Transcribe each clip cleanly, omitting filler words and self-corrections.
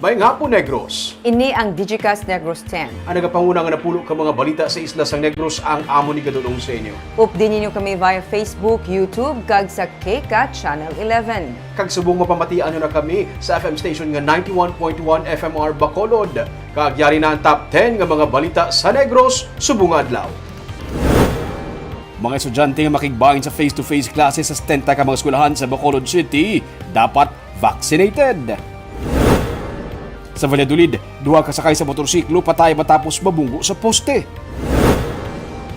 Maayong hapon, Negros. Ini ang Digicast Negros 10. Ang nagapanguna nga napulo ka mga balita sa isla sang Negros ang amo ni gadulong sa inyo. Update ninyo kami via Facebook, YouTube, kag sa KK Channel 11. Kag subong mapamatian nyo na kami sa FM station nga 91.1 FMR Bacolod. Kag yari na ang top 10 nga mga balita sa Negros, subong adlaw. Mga estudyante nga makigbahin sa face-to-face classes sa 70 ka mga eskwelahan sa Bacolod City, dapat vaccinated. Sa Valladolid, duha kasakay sa motorsiklo patay matapos mabunggo sa poste.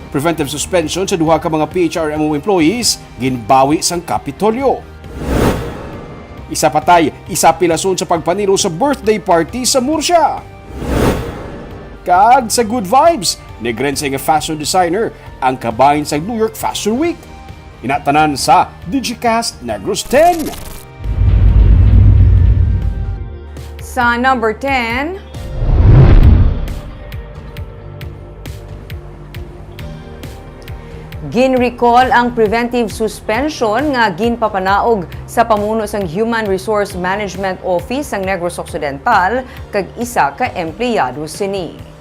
Preventive suspension sa duha ka mga PHRMO employees ginbawi sang Kapitolyo. Isa patay, isa pilason sa pagpaniro sa birthday party sa Murcia. Kag sa Good Vibes, negrense nga fashion designer ang kabahin sa New York Fashion Week. Inatanan sa Digicast Negros 10. Sa number 10, gin-recall ang preventive suspension nga ginpapanaog sa pamuno sang Human Resource Management Office sang Negros Occidental kag isa ka empleyado sini.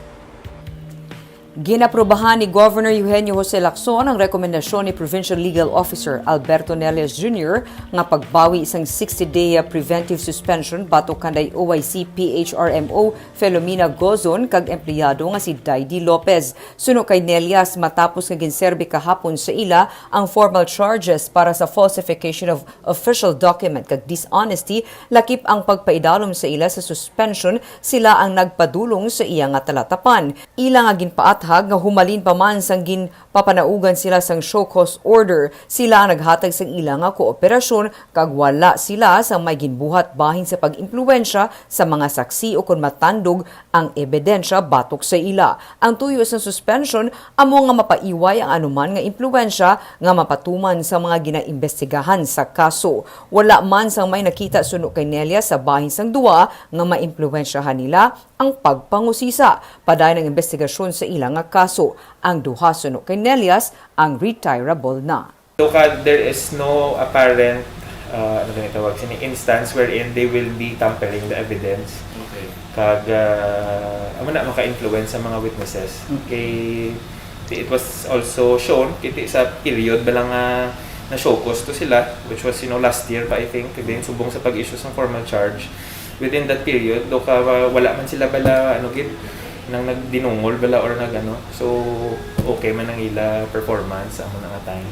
Ginaprobahan ni Governor Eugenio Jose Lacson ang rekomendasyon ni Provincial Legal Officer Alberto Nelias Jr. nga pagbawi isang 60-day preventive suspension batok kanday OIC PHRMO Felomena Gozon kag empleyado nga si Daidy Lopez. Suno kay Nelias matapos nga ginserbi kahapon sa ila ang formal charges para sa falsification of official document kag dishonesty, lakip ang pagpaidalom sa ila sa suspension, sila ang nagpadulong sa iya nga talatapan. Ila nga ginpaat nga humalin pa man sang ginpapanaugan sila sang show cause order, sila ang naghatag sang ilang nga kooperasyon kag wala sila sang may ginbuhat bahin sa pag-impluwensya sa mga saksi o kung matandog ang ebidensya batok sa ila. Ang tuyo sa suspension amo nga mapaiway ang anuman nga impluwensya nga mapatuman sa mga ginaimbestigahan sa kaso. Wala man sang may nakita suno kay Nelia sa bahin sang duwa nga maimpluwensyahan nila ang pagpangusisa. Paday ng investigasyon sa ilang nga kaso. Ang duha suno kay Nelias ang retirable na. So there is no apparent instance wherein they will be tampering the evidence. Okay. Kag amo na maka-influence sa mga witnesses. Okay. It was also shown kiti sa period balang na show cause to sila, which was last year pa I think, then subong sa pag-issue ng formal charge. Within that period, do ka wala man sila bala nang nagdinungol bala or so okay man ang ila performance amo na nga time.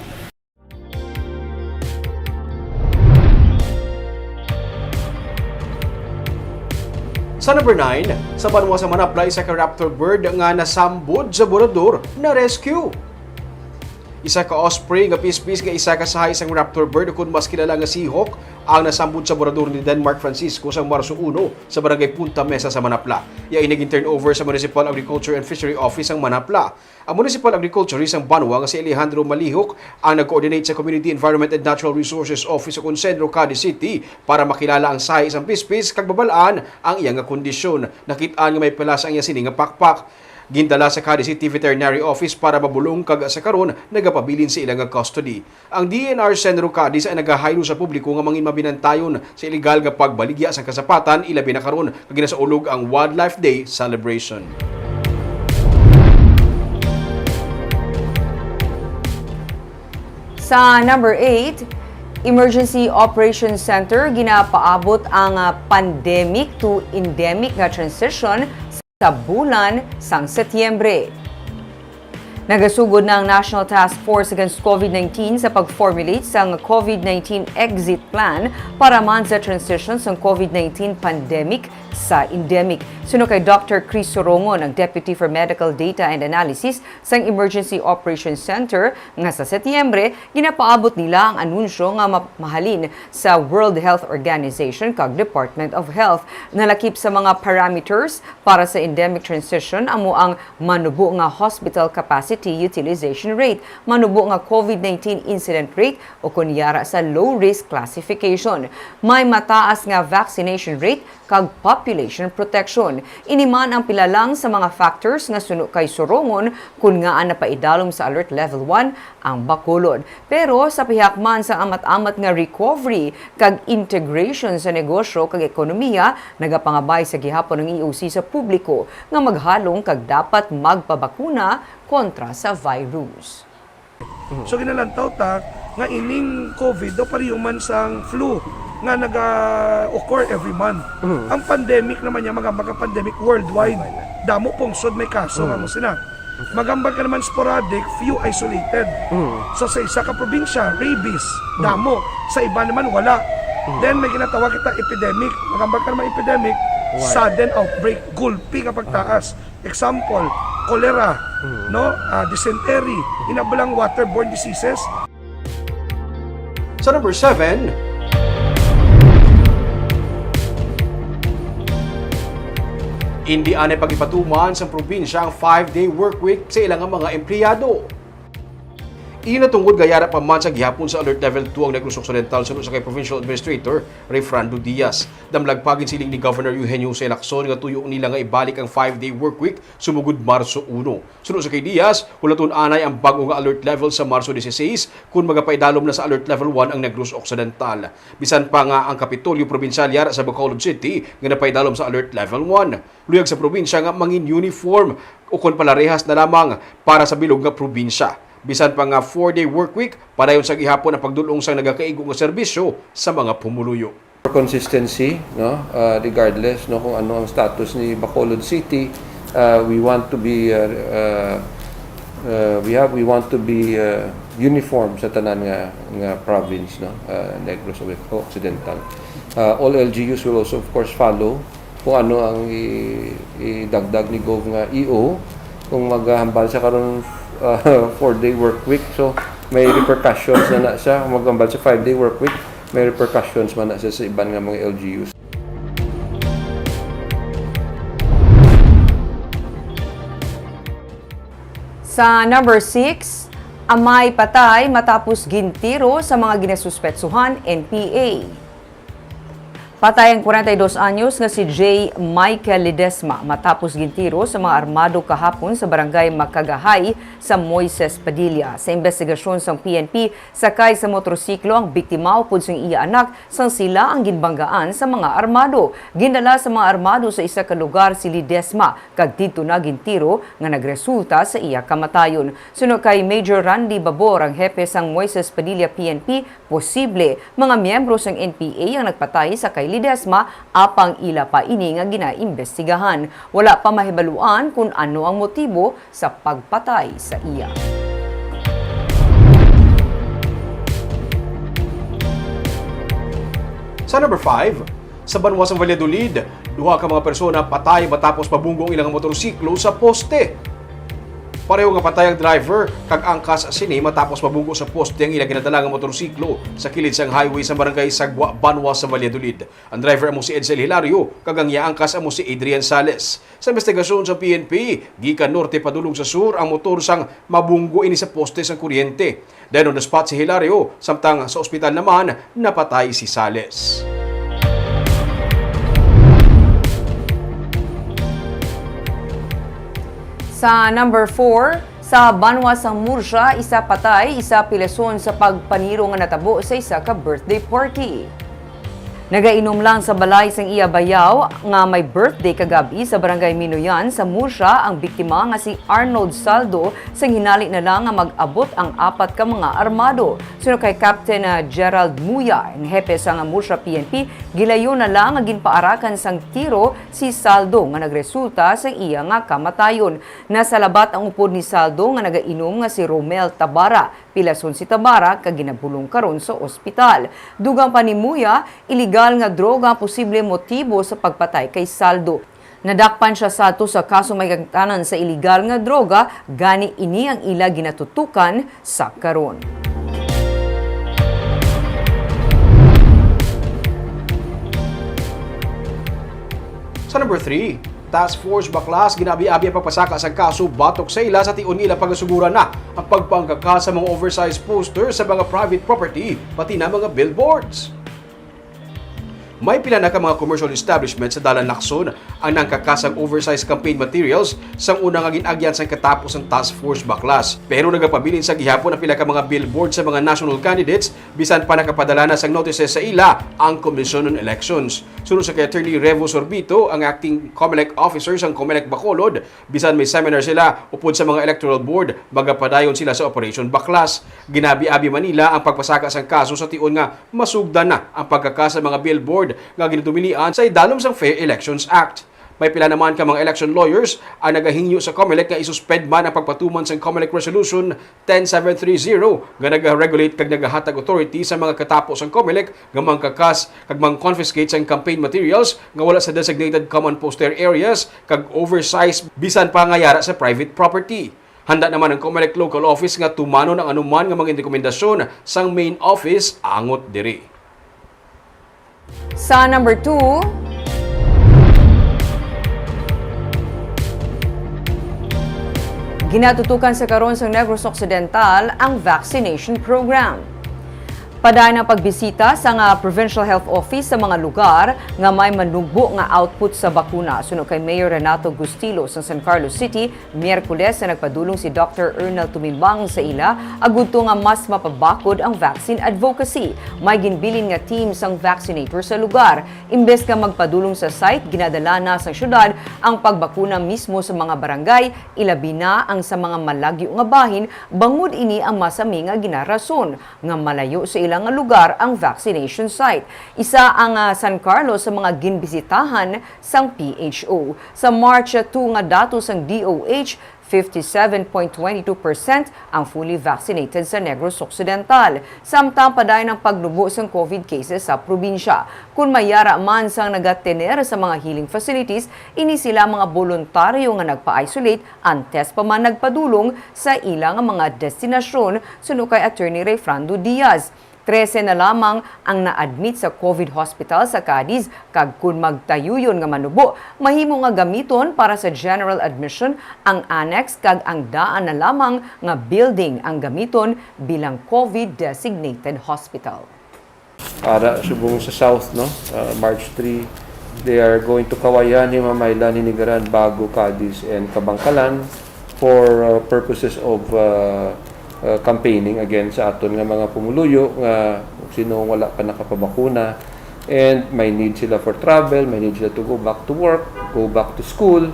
Sa number 9, sa banwa sa Manapla, isa ka raptor bird nga nasambod sa borador na rescue. Isa ka osprey nga pispis nga isa ka sahay isang raptor bird kung mas kilala nga seahawk ang nasambod sa borador ni Denmark Francisco sa Marso 1 sa barangay Punta Mesa sa Manapla. Iya iniging turnover sa Municipal Agriculture and Fishery Office ang Manapla. Ang Municipal Agriculturist ang Banwa nga si Alejandro Malihok ang nag-coordinate sa Community Environment and Natural Resources Office sa Concenro, Cadiz City para makilala ang sahay isang pispis kag babalaan ang iyang nga kondisyon. Nakitaan nga may pelas ang iya sini nga pakpak. Gindala sa Cadiz City Veterinary Office para mabulong kag sa karon nagapabilin sa ilang custody. Ang DNR Centro Cadiz ay nagahaylo sa publiko nga mangin mabinantayon sa illegal nga pagbaligya sa kasapatan ilabi na karon kag ginasaulog ang Wildlife Day celebration. Sa number 8, Emergency Operations Center ginapaabot ang pandemic to endemic nga transition sa bulan sang Setyembre. Nagasugod na ang National Task Force Against COVID-19 sa pag-formulate sang COVID-19 exit plan para man sa transition sang COVID-19 pandemic sa endemic. Suno kay Dr. Chris Sorongon, ang Deputy for Medical Data and Analysis sang Emergency Operations Center, nga sa Setyembre, ginapaabot nila ang anunsyo nga mahalin sa World Health Organization kag Department of Health. Nalakip sa mga parameters para sa endemic transition amo ang manubo nga hospital capacity capacity utilization rate, manubo nga COVID-19 incident rate o kunyara sa low-risk classification. May mataas nga vaccination rate kag population protection. Iniman ang pilalang sa mga factors nga suno kay surongon kun nga napaidalom sa alert level 1 ang Bacolod. Pero sa pihakman sa amat-amat nga recovery kag integration sa negosyo kag ekonomiya, nagapangabay sa gihapon ng EOC sa publiko nga maghalong kag dapat magpabakuna kontra sa virus. So ginalantaw ta nga ining COVID do pariyo man sang flu nga naga-occur every month. Ang pandemic naman niya, magambag ang pandemic worldwide. Damo pungsod may kaso nga mo sina. Magambag ka naman sporadic, few isolated. So sa isa ka probinsya, rabies, damo. Sa iba naman wala. Then may ginatawag kita epidemic. Magambag ka naman epidemic, sudden outbreak, gulpi nga pagtaas. Example, cholera, no, dysentery, inabalang waterborne diseases. Sa number 7, hindi anay pagipatuman sa probinsya ang 5-day workweek sa ilang mga empleyado. Inatungod gayara pa man sa gihapon sa Alert Level 2 ang Negros Occidental sunod sa kay Provincial Administrator Refrando Diaz. Damlagpagin siling ni Governor Eugenio C. Lacson nga tuyo nila nga ibalik ang 5-day workweek sumugod Marso 1. Sunod sa kay Diaz, hulaton anay ang bago nga alert level sa Marso 16 kung magapaidalom na sa Alert Level 1 ang Negros Occidental. Bisan pa nga ang Kapitolyo Provincial sa Bacolod City nga napaidalom sa Alert Level 1. Luyag sa probinsya nga mangin uniform o kon palarehas na lamang para sa bilog nga probinsya. Bisan pa nga 4-day workweek, padayon sa gihapon ang pagdulong sa nagakaigo nga serbisyo sa mga pumuluyo. For consistency, no, regardless no kung ano ang status ni Bacolod City, we want to be we want to be uniform sa tanan nga province, no, Negros Occidental. All LGUs will also of course follow kung ano ang idagdag ni Gov nga EO kung maghambal sa karon 4-day work week, so may repercussions na siya. Kung maghambal sa 5-day work week, may repercussions man na siya sa iban nga mga LGUs. Sa number 6, amay patay matapos gintiro sa mga ginasuspetsuhan NPA. Patay ang 42 anyos nga si J. Michael Ledesma matapos gintiro sa mga armado kahapon sa barangay Makagahay sa Moises Padilla. Sa investigasyon sang PNP, sakay sa motorsiklo ang biktima upod sa iya anak sang sila ang ginbanggaan sa mga armado. Gindala sa mga armado sa isa ka lugar si Ledesma kag didto na gintiro nga nagresulta sa iya kamatayon. Sunod kay Major Randy Babor, ang hepe sang Moises Padilla PNP, posible mga miyembro sang NPA ang nagpatay sa kay Ledesma apang ila pa ini nga ginaimbestigahan. Wala pa mahibaluan kung ano ang motibo sa pagpatay sa iya. Sa number 5, sa Banwa sa Valladolid, duha ka mga persona patay matapos pabunggong ilang motorsiklo sa poste. Pareho nga patay ang driver kag angkas sini matapos mabunggo sa poste ang ilang ginadala nga motorsiklo sa kilid sang highway sa barangay Sagwa, Banwa sa Valladolid. Ang driver amo si Edsel Hilario kag ang angkas amo si Adrian Sales. Sa investigasyon sa PNP, gikan norte padulong sa sur ang motor sang mabunggo ini sa poste sang kuryente. Dayon on the spot si Hilario, samtang sa ospital naman napatay si Sales. Sa number 4, sa Banwa sang Murcia, isa patay, isa pileson sa pagpaniro nga natabo sa isa ka birthday party. Nagainom lang sa balay sang iya bayaw nga may birthday kagabi sa barangay Minoyan sa Murcia ang biktima nga si Arnold Saldo sang hinali na lang nga mag-abot ang 4 ka mga armado. Sunod kay Captain Gerald Muya, ang hepe sa Murcia PNP, gilayo na lang nga ginpaarakan sang tiro si Saldo nga nagresulta sa iya nga kamatayon. Nasa labat ang upod ni Saldo nga nagainom nga si Romel Tabara. Pilason si Tabara kag ginabulong karon sa ospital. Dugang pa ni Muya, illegal nga droga ang posible motibo sa pagpatay kay Saldo. Nadakpan siya sa ato sa kaso may kagtanan sa illegal nga droga, gani ini ang ila ginatutukan sa karon. Sa number 3, Task Force Baklas ginabi-abi ang pagpasaka sa kaso batok sa ila sa tion ila pagasugura na ang pagpangkaka sa mga oversized posters sa mga private property pati na mga billboards. May pila na ka mga commercial establishments sa Dalan Lacson ang nangkakasang oversized campaign materials sang unang ginagyan sang katapos ng Task Force Baklas. Pero nagapabilin sa gihapon ang pila ka mga billboard sa mga national candidates bisan pa nakapadala na sang notices sa ila ang Commission on Elections. Sunod sa kay Attorney Revo Sorbito, ang acting COMELEC officer sang COMELEC Bacolod, bisan may seminar sila upod sa mga electoral board, magapadayon sila sa Operation Baklas. Ginabi-abi Manila ang pagpasaka sang kaso sa tion nga masugdan na ang pagkakasa mga billboard nga ginadumilian sa idalom sang Fair Elections Act. May pila naman ka mga election lawyers ang nagahingyo sa COMELEC nga isuspend man ang pagpatuman sa COMELEC Resolution 10730 nga nag-regulate kag nagahatag authority sa mga katapos ang COMELEC nga mangkakas kag mang-confiscate sa campaign materials nga wala sa designated common poster areas kag oversized bisan pa nga yara sa private property. Handa naman ang COMELEC local office nga tumanon ang anuman nga mga rekomendasyon sang main office angot diri. Sa number 2, ginatutukan sa karon sa Negros Occidental ang vaccination program. Paday ng pagbisita sa nga Provincial Health Office sa mga lugar nga may manugbo nga output sa bakuna. Suno kay Mayor Renato Gustilo sa San Carlos City, Miyerkules na nagpadulong si Dr. Ernel Tumimbang sa ila agudto nga mas mapabakod ang vaccine advocacy. May ginbilin nga team sang vaccinator sa lugar. Imbes nga magpadulong sa site, ginadala na sa syudad ang pagbakuna mismo sa mga barangay, ilabi na ang sa mga malagyo nga bahin, bangod ini ang masami nga ginarason nga malayo sa ilang lugar ang vaccination site. Isa ang San Carlos sa mga ginbisitahan sang PHO. Sa March 2 nga datos sang DOH, 57.22% ang fully vaccinated sa Negros Occidental. Samtang paday ng pagnubo sang COVID cases sa probinsya. Kung mayara man sang nagatener sa mga healing facilities, ini sila mga voluntaryo nga nagpa-isolate antes pa man nagpadulong sa ilang mga destinasyon, suno kay Attorney Rayfrando Diaz. 13 na lamang ang na-admit sa COVID hospital sa Cadiz kag kun magtayuyon nga manubo, mahimo nga gamiton para sa general admission ang annex kag ang daan na lamang nga building ang gamiton bilang COVID designated hospital. Para subong sa South, no? March 3, they are going to Kawayan, Himamaylan, Hinigaran, Bago, Cadiz, and Kabangkalan for purposes of campaigning again sa aton nga mga pumuluyo nga sino wala pa nakapabakuna and may need sila for travel, may need sila to go back to work, go back to school,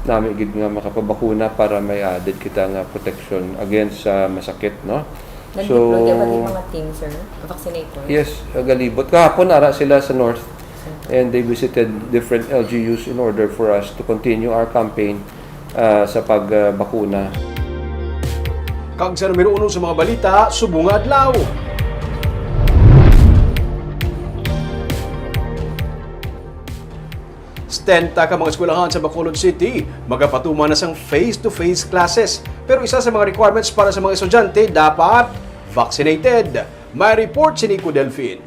nami gid nga makapabakuna para may added kita nga protection against sa masakit, no? Nag-deploy ba yung mga team, sir? Vaccinators? Yes, galibot. Kahapon ara sila sa North and they visited different LGUs in order for us to continue our campaign sa pagbakuna. Kag sa numero 1 sa mga balita, subong nga adlaw. Stenta ka mga eskwelahan sa Bacolod City, magapatuman na sang face-to-face classes. Pero isa sa mga requirements para sa mga estudyante, dapat vaccinated. May report si Nico Delfin.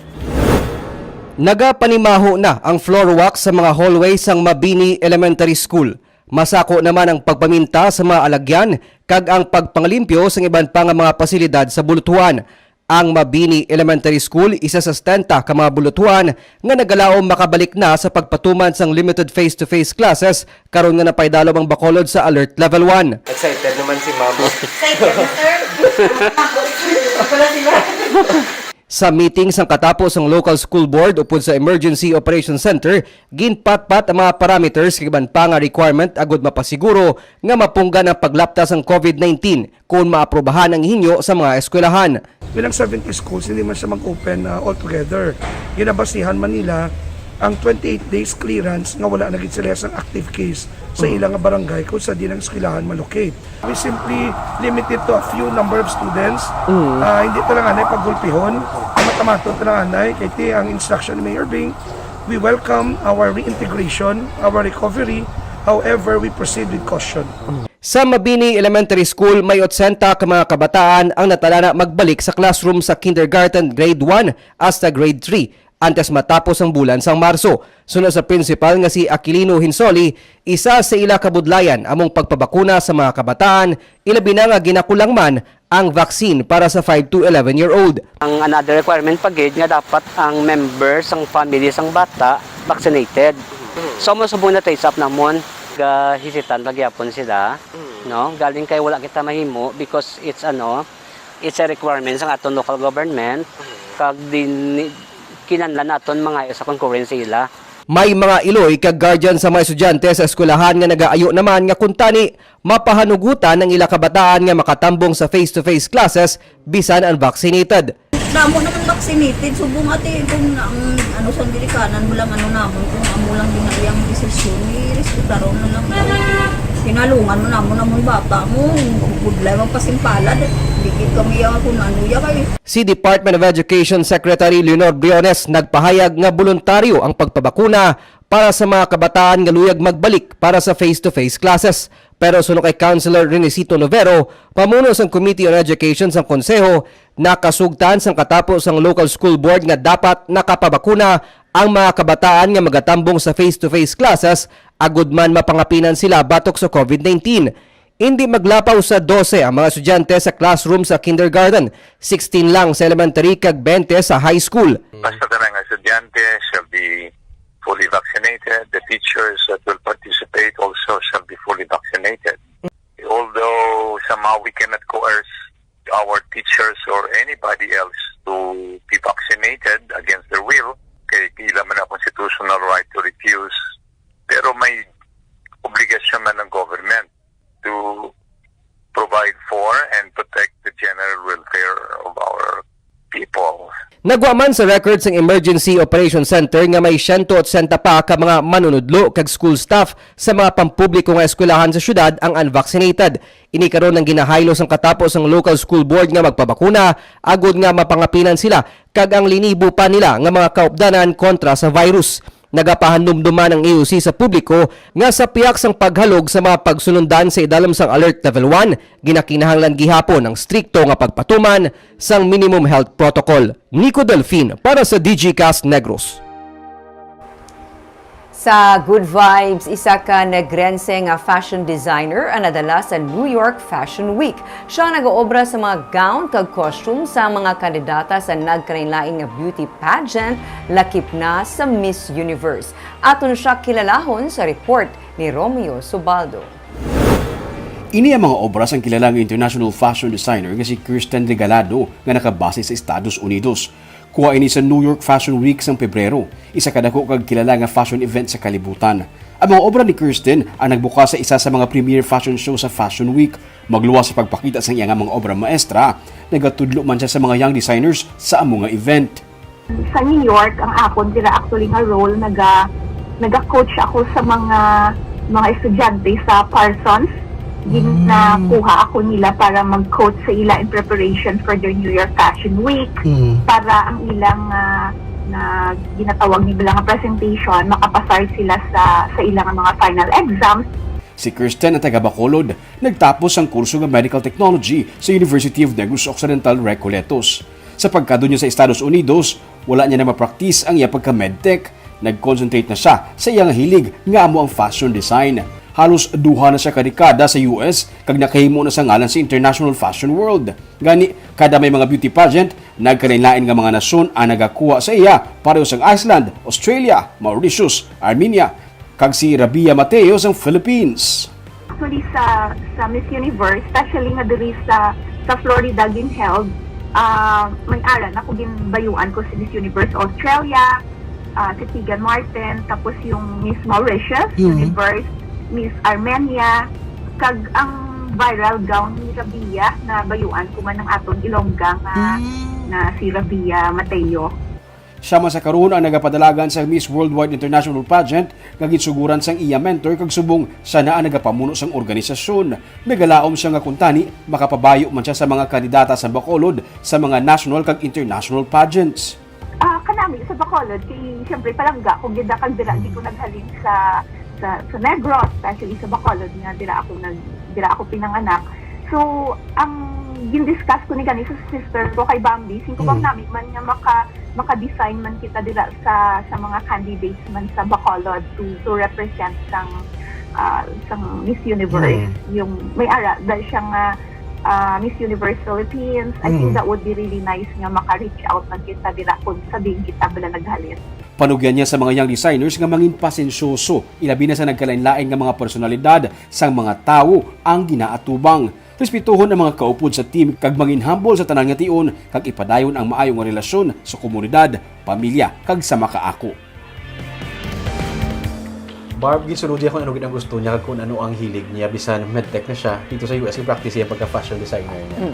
Nagapanimaho na ang floor walk sa mga hallways ng Mabini Elementary School. Masako naman ang pagpaminta sa mga alagyan kag ang pagpanglimpyo sa iban pa nga mga pasilidad sa bulutuhan. Ang Mabini Elementary School isa sa 70 ka mga bulutuhan nga nagalaom makabalik na sa pagpatuman sang limited face-to-face classes karon nga napaydalo ang Bacolod sa Alert Level 1. Excited naman si Mama. Sa meeting sang katapos ang local school board upod sa Emergency Operations Center, ginpatpat ang mga parameters kag iban pa nga requirement agud mapasiguro nga mapunggan ang paglaptas ang COVID-19 kung maaprobahan ang hinyo sa mga eskwelahan. Bilang 70 schools, hindi man siya mag-open altogether. Ginabasihan Manila ang 28 days clearance nga wala naging sila sa active case sa ilang barangay kung sa di ng eskwelahan malocate. We simply limited to a few number of students. Hindi ito lang anay paggulpihon. Matamaton ito lang anay. Kaya ang instruction ni Mayor Bing, we welcome our reintegration, our recovery. However, we proceed with caution. Sa Mabini Elementary School, may 80 ka mga kabataan ang natalana magbalik sa classroom sa kindergarten grade 1 hasta grade 3. antes matapos ang bulan sang Marso. Sunod sa principal nga si Aquilino Hinsoli, isa sa ila kabudlayan among pagpabakuna sa mga kabataan, ilabi na nga ginakulang man ang vaccine para sa 5 to 11-year-old. Ang another requirement pagid nga dapat ang members ang family sang bata vaccinated. So mo subong na taste up namon hisitan pagyapon sila, no? Galing kay wala kita mahimo because it's a requirement sa aton local government kag din kinahanglan naton mga sa concurrency ila. May mga iloy kag guardian sa mga estudyante sa eskwelahan nga nagaayo naman nga kuntani mapahanugutan ng ila kabataan nga makatambong sa face-to-face classes bisan unvaccinated. Namo naman vaccinated, subong ate kung ang sa dirikanan mo lang namon kung amo lang ginayang desisyon, i-respetar na lang. Hinalungan mo namon bata mo, budlay magpasimpalad, dikit kami kung ano kay. Si Department of Education Secretary Leonor Briones nagpahayag nga voluntaryo ang pagpabakuna para sa mga kabataan nga luyag magbalik para sa face-to-face classes. Pero sunod kay Councilor Renesito Novero, pamuno sang Committee on Education sang Konseho, nakasugtan sang katapos ang local school board nga dapat nakapabakuna ang mga kabataan nga magatambong sa face-to-face classes agud man mapangapinan sila batok sa COVID-19. Hindi maglapaw sa 12 ang mga estudyante sa classroom sa kindergarten, 16 lang sa elementary kag 20 sa high school. Basta ka ng estudyante shall be fully vaccinated. The teachers that will participate also shall be fully vaccinated. Although somehow we cannot coerce our teachers or anybody else to be vaccinated against their will, kaya kailan man ang constitutional right to refuse, pero may obligasyon man ng government to provide for and protect the general welfare of our people. Nagwa man sa records ng Emergency Operation Center nga may 180 pa ka mga manunudlo kag school staff sa mga pampubliko nga eskwelahan sa syudad ang unvaccinated. Ini karon ang ginahaylos ang katapos ang local school board nga magpabakuna agud nga mapangapinan sila kag ang linibo pa nila nga mga kaupdanan kontra sa virus. Nagapahandumduman ang EOC sa publiko nga sa piyak sang paghalog sa mga pagsunundan sa idalom sang Alert Level 1, ginakinahanglan gihapon ang strikto nga pagpatuman sang minimum health protocol. Nico Delfin para sa DGCast Negros. Sa Good Vibes, isa ka negrense nga fashion designer ang nadala sa New York Fashion Week. Siya nag-oobra sa mga gown kag costume sa mga kandidata sa nagkalain-laing nga beauty pageant lakip na sa Miss Universe. Aton siya kilalahon sa report ni Romeo Subaldo. Ini ang mga obras ang kilalang international fashion designer nga si Kirsten Regalado nga nakabase sa Estados Unidos. Kuha ini sa New York Fashion Week sa Pebrero, isa kadako kag kilala nga fashion event sa kalibutan. Ang mga obra ni Kirsten ang nagbuka sa isa sa mga premier fashion show sa Fashion Week. Magluwas sa pagpakita sa iyang mga obra maestra, nagatudlo man siya sa mga young designers sa among nga event. Sa New York, ang akon dira actually nga role, naga-coach ako sa mga estudyante sa Parsons. Ginakuha ako nila para mag-coach sa ila in preparation for their New York Fashion Week, para ang ilang na ginatawag nila nga presentation makapasar sila sa ilang mga final exams. Si Kirsten na taga Bacolod, nagtapos ang kurso ng Medical Technology sa University of Negros Occidental, Recoletos. Sa pagkado niya sa Estados Unidos, wala niya na mapraktis ang iya pagka-medtech. Nag-concentrate na siya sa iyang hilig nga amo ang fashion design. Halos duha na siya kadekada sa US kag nakahimo na sa ngalan sa International Fashion World. Gani, kada may mga beauty pageant, nagkalain-lain nga mga nasyon ang nagakuha sa iya, pareho sa Iceland, Australia, Mauritius, Armenia, kag si Rabia Mateo sa Philippines. Actually sa Miss Universe, especially nga diri sa Florida ginheld, may aran ako ginbayuan ko si Miss Universe Australia, si Tegan Martin, tapos yung Miss Mauritius Universe, Miss Armenia, kag ang viral gown ni Rabia na bayuan ko man ng aton Ilongga na si Rabia Mateo. Siya man sa karon ang nagapadalagan sa Miss Worldwide International Pageant kag gitsuguran sang iya mentor kag subong siya na ang nagapamuno sang organisasyon. Nagalaom siya nga kuntani makapabayo man siya sa mga kandidata sa Bacolod sa mga national kag international pageants. Kanami sa Bacolod, kay siyempre palangga kung gid kag dira di ko naghalin sa Negros, especially sa Bacolod nga dira ako pinanganak. So ang gindiscuss ko ni ganito sa sister ko kay Bambi, singko bang namin man nga maka-design man kita dila sa mga candidates man sa Bacolod to represent sang Miss Universe. Yung may ara dahil siyang Miss Universe Philippines. I think that would be really nice nga maka-reach out man kita dila kung sabihin kita bala naghalin. Panugyan niya sa mga young designers nga mangin pasensyoso, ilabi na sa nagkalain-lain nga mga personalidad sang mga tawo ang ginaatubang. Respetuhon ang mga kaupod sa team kag mangin humble sa tanan nga tion kag ipadayon ang maayong relasyon sa komunidad, pamilya kag sa makaako. Barb, gisulod ako ano ang gusto niya kung ano ang hilig niya bisan medtech na siya dito sa US i-practice siya pagka-fashion designer niya.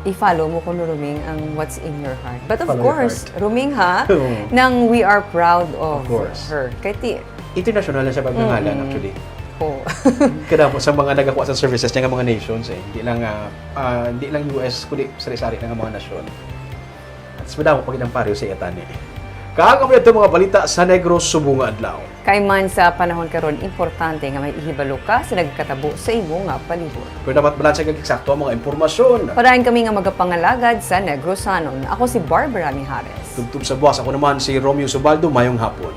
I-follow mo ko no, Ruming, ang what's in your heart. But of Follow your course, Ruming ha, Oo. nang we are proud of course. her. Kaya International na siya pagnangalan actually. oh. Kada po sa mga nagakuha sa services niya nga mga nations hindi lang US kundi sari-sari nga mga nasyon. At madamo pag ilang pareho sa iatan eh. Kaagam ito mga balita sa Negros Subunga Adlaw. Kay man sa panahon karon importante nga may ihibalo ka sa nagkatabo sa imo nga palibot. Pero dapat balanse kag eksakto ang mga impormasyon. Parayan kami nga magapangalagad sa Negrosanon. Ako si Barbara Mijares. Tugtog sa boss, ako naman si Romeo Subaldo, mayong hapon.